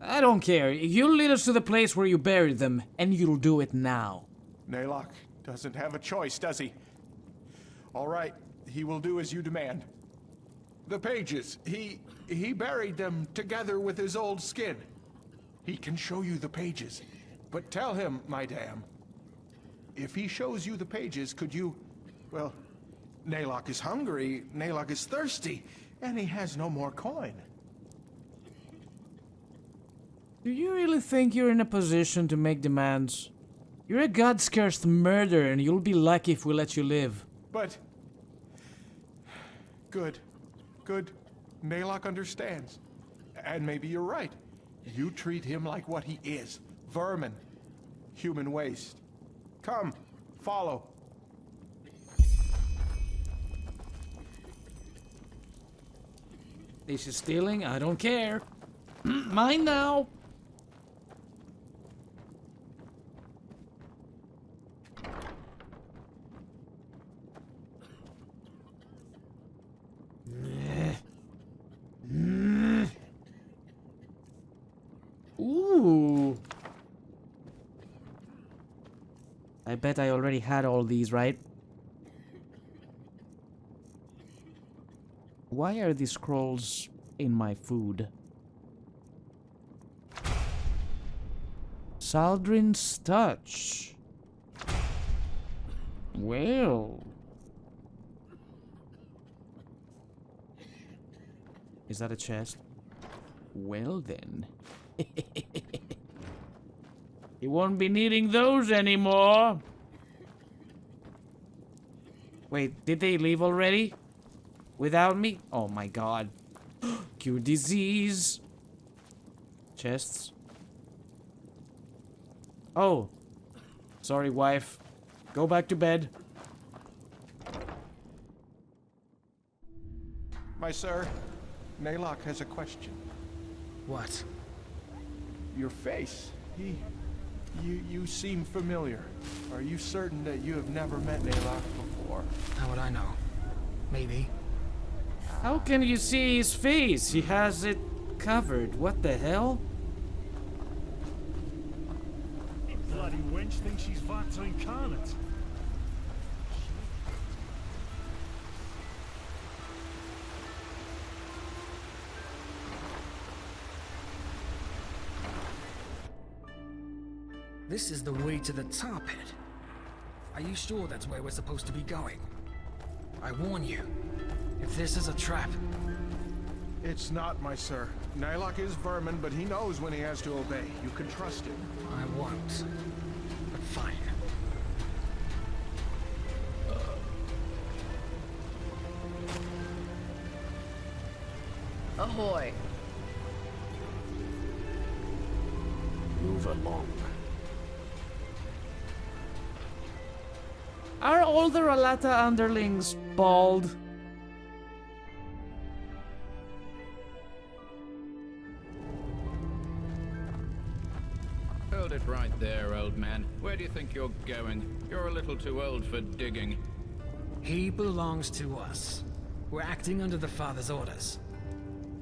I don't care. You'll lead us to the place where you buried them, and you'll do it now.
Naylock doesn't have a choice, does he? All right, he will do as you demand. The pages, he buried them together with his old skin. He can show you the pages. But tell him, my dam, if he shows you the pages, could you... Well, Naylock is hungry, Naylock is thirsty, and he has no more coin.
Do you really think you're in a position to make demands? You're a god-cursed murderer, and you'll be lucky if we let you live.
But... Good. Naylock understands. And maybe you're right. You treat him like what he is. Vermin. Human waste. Come, follow.
This is stealing, I don't care. Mine now. Ooh. I bet I already had all these, right? Why are these scrolls in my food? Saldrin's touch. Well. Is that a chest? Well then. You won't be needing those anymore. Wait, did they leave already? Without me? Oh my god. Cure disease. Chests. Oh. Sorry, wife. Go back to bed.
My sir, Naylock has a question.
What?
Your face. You seem familiar. Are you certain that you have never met Naylock before?
How would I know? Maybe.
How can you see his face? He has it covered. What the hell?
Bloody wench thinks she's Vata incarnate.
This is the way to the tar pit. Are you sure that's where we're supposed to be going? I warn you, if this is a trap...
It's not, my sir. Naylock is vermin, but he knows when he has to obey. You can trust him.
I won't. But fine.
Ahoy.
Move along.
Are all the Ralata underlings bald?
Hold it right there, old man. Where do you think you're going? You're a little too old for digging.
He belongs to us. We're acting under the Father's orders.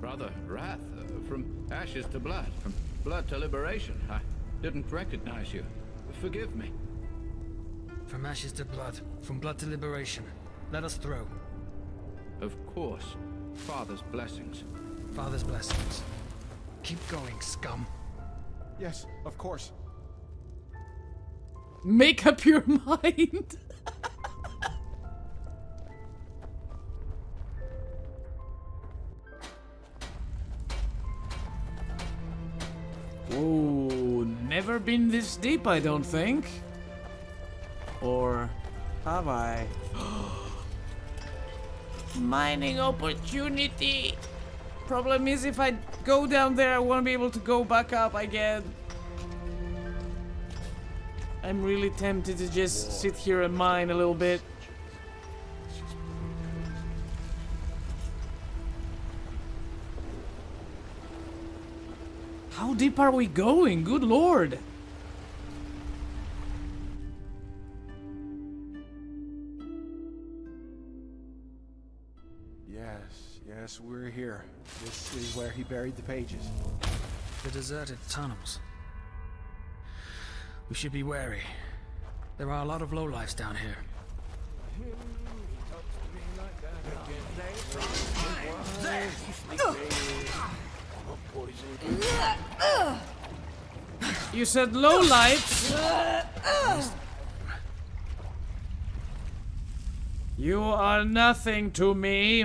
Brother Wrath, from ashes to blood, from blood to liberation. I didn't recognize you. Forgive me.
From ashes to blood, from blood to liberation. Let us throw.
Of course. Father's blessings.
Father's blessings. Keep going, scum.
Yes, of course.
Make up your mind. Whoa, never been this deep, I don't think. Or have I? Mining opportunity. Problem is, if I go down there, I won't be able to go back up again. I'm really tempted to just sit here and mine a little bit. How deep are we going? Good lord.
Yes, we're here. This is where he buried the pages.
The deserted tunnels. We should be wary. There are a lot of lowlifes down here.
You said low life. You are nothing to me.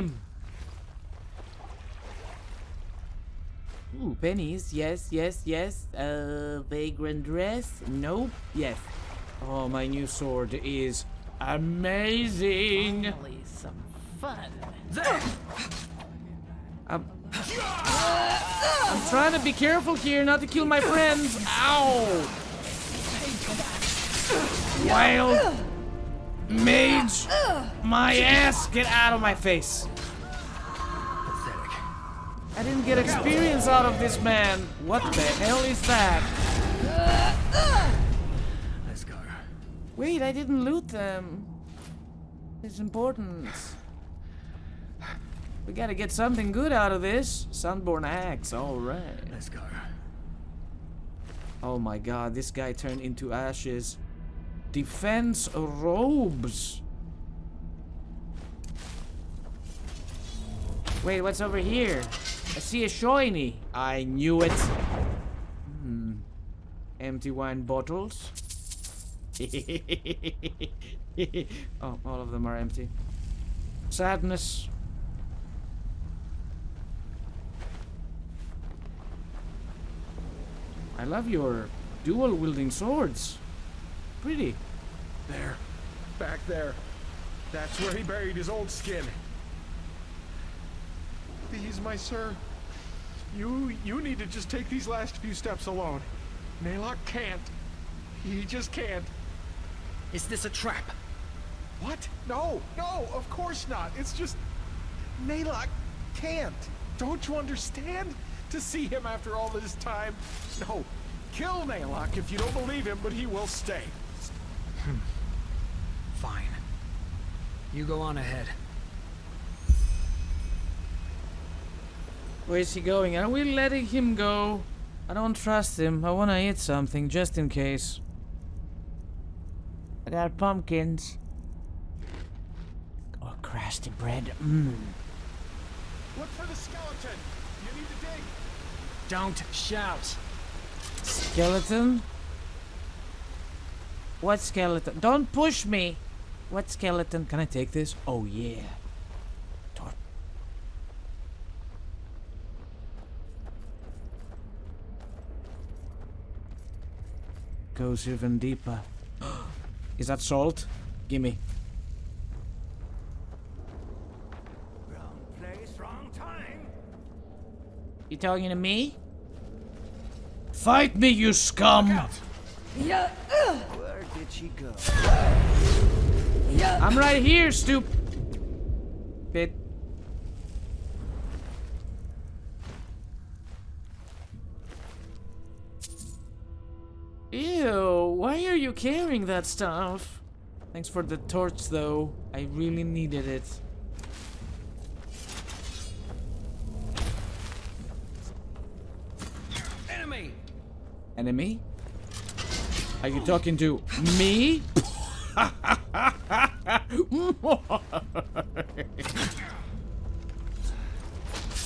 Ooh, pennies. Yes, yes, yes. Vagrant dress. Nope. Yes. Oh, my new sword is amazing.
Finally, some fun.
I'm trying to be careful here, not to kill my friends. Ow! Wild mage, my ass! Get out of my face! I didn't get experience out of this man. What the hell is that?
Let's go.
Wait, I didn't loot them. It's important. We gotta get something good out of this. Sunborn axe, alright.
Let's go.
Oh my god, this guy turned into ashes. Defense robes. Wait, what's over here? I see a shiny. I knew it. Empty wine bottles. Oh, all of them are empty. Sadness. I love your dual wielding swords. Pretty.
There. Back there. That's where he buried his old skin. These, my sir. You need to just take these last few steps alone. Naylock can't. He just can't.
Is this a trap?
What? No, no, of course not. It's just... Naylock can't. Don't you understand? To see him after all this time? No, kill Naylock if you don't believe him, but he will stay.
Fine. You go on ahead.
Where is he going? Are we letting him go? I don't trust him. I want to eat something just in case. I got pumpkins. Or crusty bread.
Look for the skeleton. You need to dig.
Don't shout.
Skeleton? What skeleton? Don't push me! What skeleton? Can I take this? Oh yeah. Goes even deeper. Is that salt? Gimme.
Wrong place, wrong time.
You talking to me? Fight me, you scum!
Yeah. Where did she go?
I'm right here, stupid. Ew, why are you carrying that stuff? Thanks for the torch, though. I really needed it.
Enemy!
Enemy? Are you talking to me?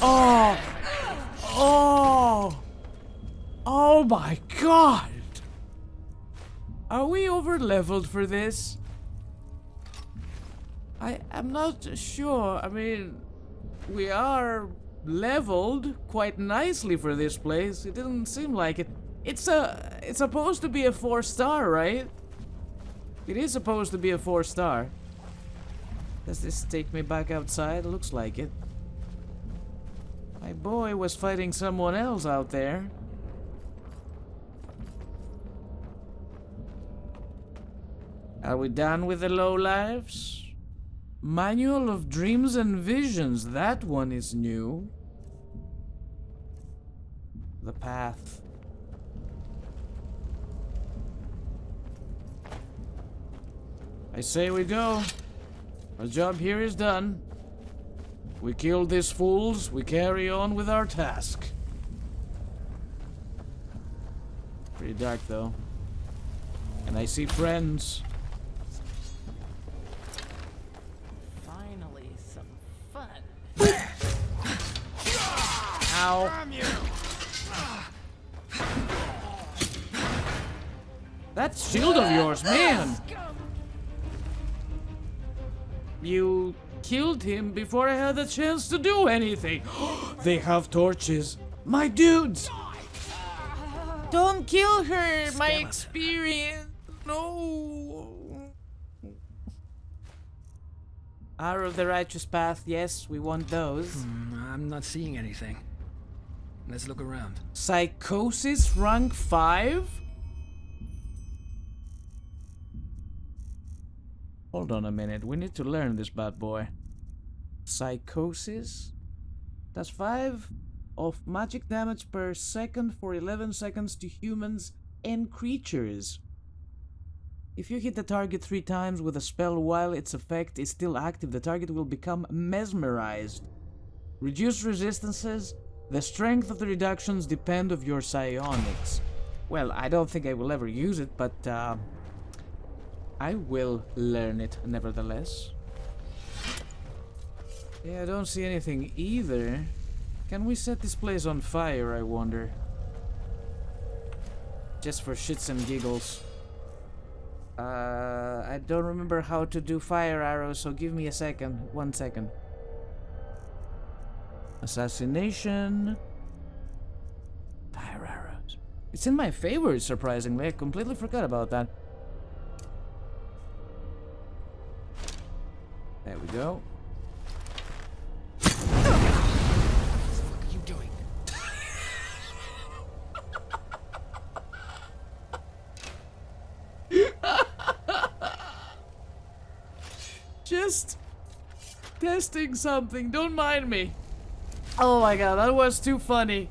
Oh! Oh! Oh my god! Are we over leveled for this? I'm not sure. I mean, we are leveled quite nicely for this place. It didn't seem like it. It's supposed to be a 4-star, right? It is supposed to be a 4-star. Does this take me back outside? Looks like it. My boy was fighting someone else out there. Are we done with the lowlifes? Manual of Dreams and Visions. That one is new. The path. I say we go. Our job here is done. We killed these fools. We carry on with our task. Pretty dark though. And I see friends.
Finally, some fun.
Ow. That shield of yours, man! You killed him before I had the chance to do anything. They have torches. My dudes! Don't kill her! My experience! No! Arrow of the Righteous Path, yes, we want those.
I'm not seeing anything. Let's look around.
Psychosis rank 5? Hold on a minute, we need to learn this bad boy. Psychosis? Does 5 of magic damage per second for 11 seconds to humans and creatures. If you hit the target 3 times with a spell while its effect is still active, the target will become mesmerized. Reduced resistances. The strength of the reductions depend on your psionics. Well, I don't think I will ever use it, but I will learn it nevertheless. Yeah, I don't see anything either. Can we set this place on fire, I wonder? Just for shits and giggles. I don't remember how to do fire arrows, so give me a second. 1 second. Assassination. Fire arrows. It's in my favor, surprisingly. I completely forgot about that. There we go.
What the fuck are you doing?
Just testing something. Don't mind me. Oh my god, that was too funny.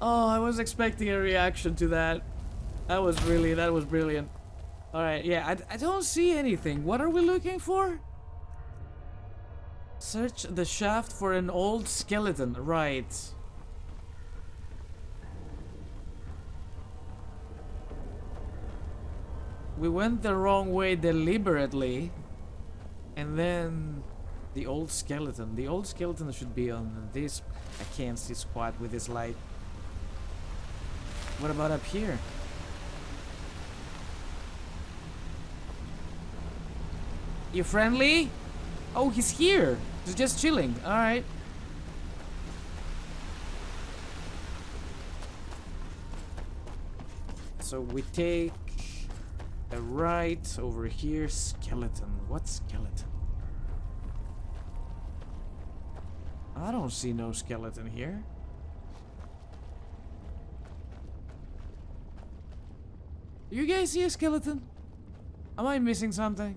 Oh, I was expecting a reaction to that. That was brilliant. Alright, yeah, I don't see anything. What are we looking for? Search the shaft for an old skeleton. Right. We went the wrong way deliberately. And then the old skeleton. The old skeleton should be on this. I can't see squat with this light. What about up here? You friendly? Oh, he's here. He's just chilling. Alright. So we take a right over here. Skeleton. What skeleton? I don't see no skeleton here. You guys see a skeleton? Am I missing something?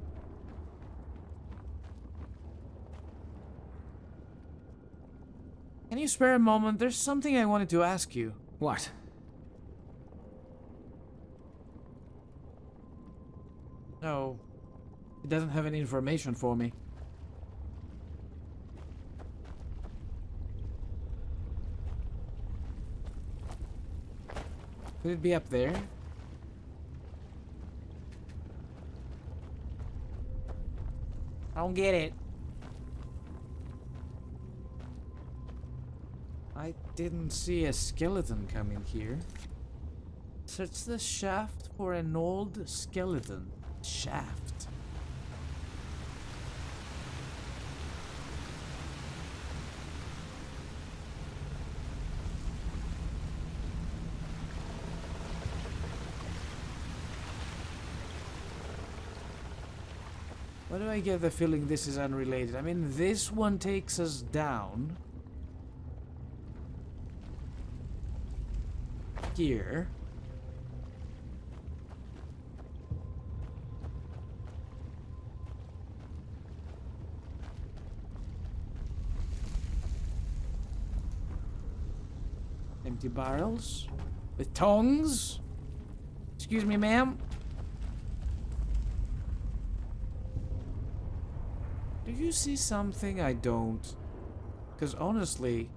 Can you spare a moment? There's something I wanted to ask you.
What?
No. It doesn't have any information for me. Could it be up there? I don't get it. I didn't see a skeleton coming here. Search the shaft for an old skeleton. Shaft. Why do I get the feeling this is unrelated? I mean, this one takes us down. Here. Empty barrels. With tongs. Excuse me, ma'am. Do you see something I don't? Because honestly...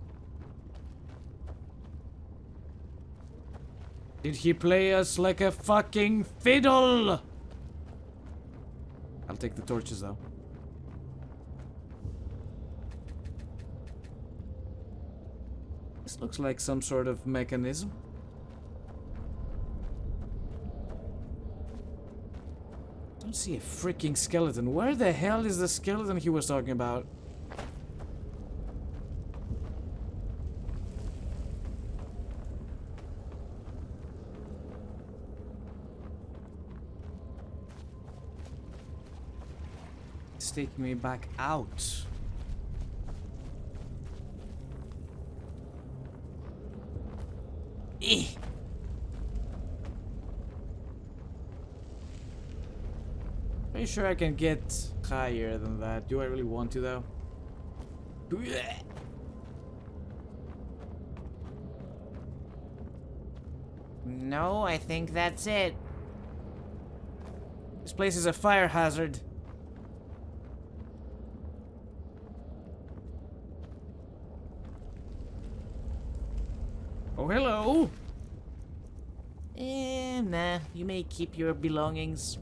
Did he play us like a fucking fiddle? I'll take the torches though. This looks like some sort of mechanism. Don't see a freaking skeleton. Where the hell is the skeleton he was talking about? It's taking me back out. Eh. Pretty sure I can get higher than that. Do I really want to though? No, I think that's it. This place is a fire hazard. Oh, hello. Nah, you may keep your belongings.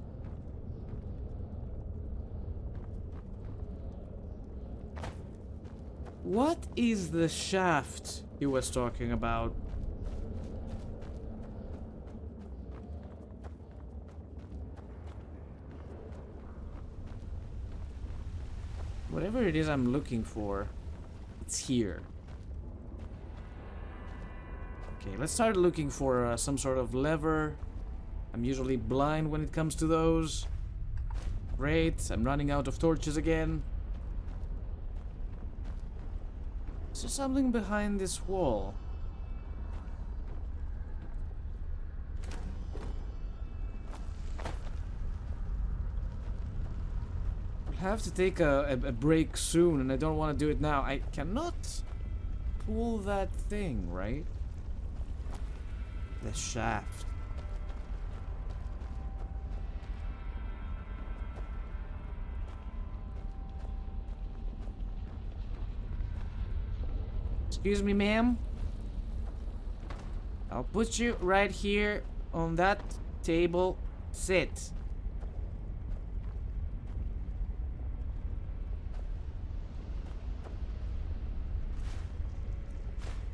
What is the shaft he was talking about? Whatever it is I'm looking for, it's here. Okay, let's start looking for some sort of lever. I'm usually blind when it comes to those. Great, I'm running out of torches again. Is there something behind this wall? have to take a break soon, and I don't want to do it now. I cannot pull that thing, right? The shaft. Excuse me, ma'am. I'll put you right here on that table. Sit.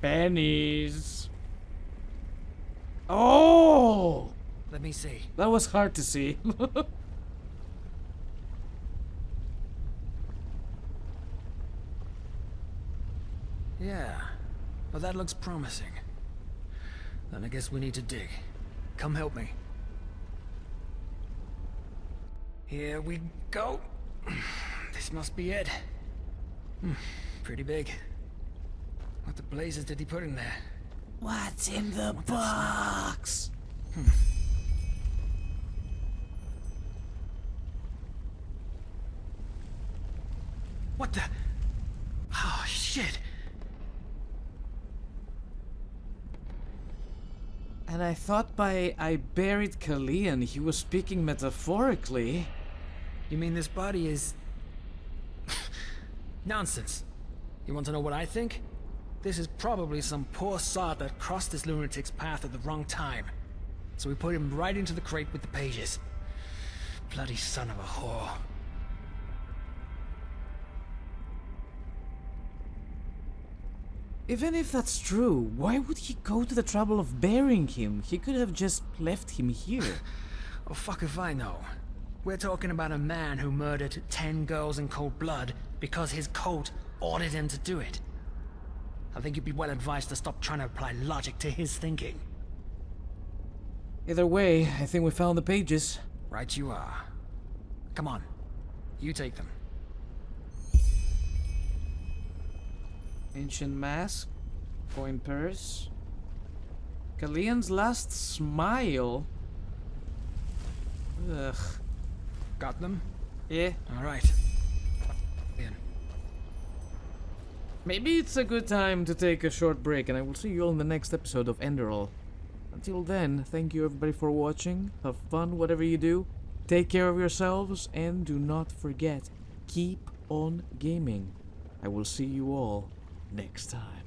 Pennies. Oh!
Let me see.
That was hard to see.
Yeah. Well, that looks promising. Then I guess we need to dig. Come help me. Here we go. This must be it. Pretty big. What the blazes did he put in there?
What's in the box?
What the? Oh, shit.
And I thought by I buried Kalian, he was speaking metaphorically.
You mean this body is... Nonsense. You want to know what I think? This is probably some poor sod that crossed this lunatic's path at the wrong time. So we put him right into the crate with the pages. Bloody son of a whore.
Even if that's true, why would he go to the trouble of burying him? He could have just left him here.
Oh, fuck if I know. We're talking about a man who murdered 10 girls in cold blood because his cult ordered him to do it. I think you'd be well advised to stop trying to apply logic to his thinking.
Either way, I think we found the pages.
Right you are. Come on. You take them.
Ancient mask. Coin purse. Kalian's last smile. Ugh.
Got them?
Yeah.
Alright.
Maybe it's a good time to take a short break, and I will see you all in the next episode of Enderal. Until then, thank you everybody for watching. Have fun, whatever you do. Take care of yourselves, and do not forget, keep on gaming. I will see you all next time.